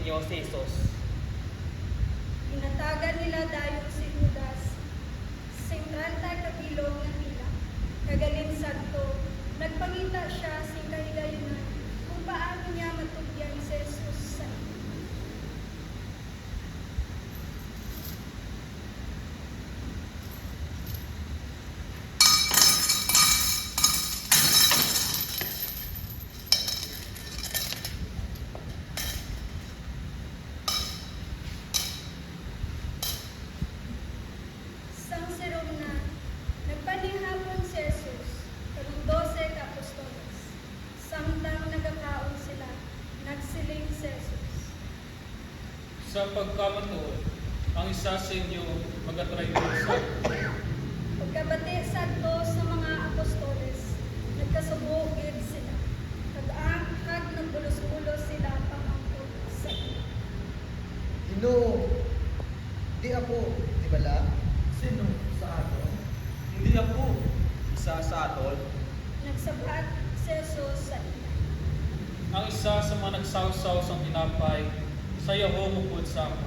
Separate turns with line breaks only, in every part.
inyo si Jesus.
Inatagan nila dayon si Judas, sentral tayo kabilog ng tila. Kagalin sadto, nagpangita siya sing kahigayunan kung paano niya matugyan si Jesus sa ila. Sang sirom na, nagpanihapon si Jesus, karong 12 ka apostoles. Samtang nagakaon sila, nagsiling si Jesus.
Sa pagkamatuod, ang isa sa inyo magatraidor sa
Pagkabati sadto sa mga apostoles, nagkasubo gid sila. Kag nagbulos-bulos sila pamangkot sa iya.
Ginoo, di ako, di bala?
Sino sa ato?
Hindi ako isa sa atol.
Nagsabat si Jesus sa iya.
ang isa sa mga nagsawsaw sa tinapay, sa yaho mupod sa ako.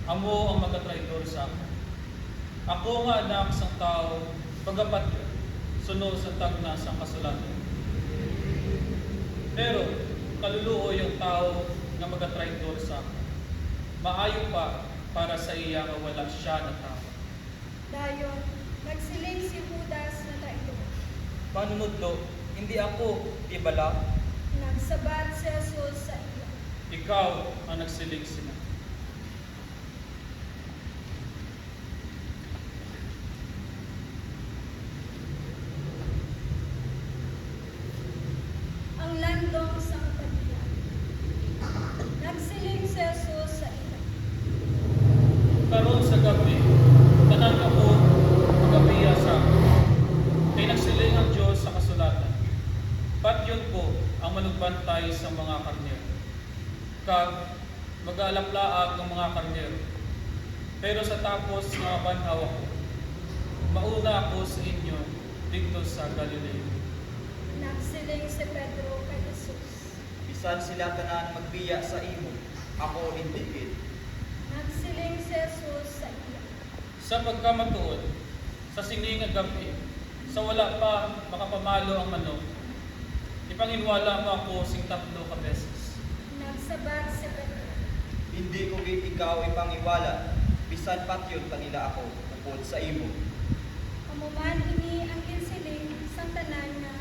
Amo ang magatraidor sa ako. Ako nga anak sang tao, pagapat yun, sunod sa tagna sa kasulatan. Pero, kaluluo yung tao nga magatraidor sa ako. Maayo pa para sa iya nga wala siya na tao.
Dayon, nagsiling si Judas na traidor.
Panunodlo, hindi ako, di bala?
Nagsabat si Jesus sa iya.
Ikaw ang nagsilig sila.
Ang landong sa kapatian. Nagsiling si Jesus sa iya.
Karon sa gabi, tanan ako magabiya sa kay nagsiling ang Diyos sa kasulatan. Patyon ko ang manugbantay sa mga karnero. Kag mag-aalaplaag ng mga karnero. Pero sa tapos nga banhaw ako, mauna ako sa inyo dito sa Galilea.
Nagsiling si Pedro kay Jesus.
Bisan sila tanan magbiya sa imo, ako hindi gid.
Nagsiling si Jesus sa iya.
Sa pagkamatuod, sa sining nga gabi, sa wala pa makapamalo ang manok, ipanginwala mo ako sing 3 ka beses.
Nagsabat si Pedro.
Hindi ko gid ikaw ipangiwala, bisan patyon pangila ako, upod sa imo.
Amuman ini ang insiling sa tanan nga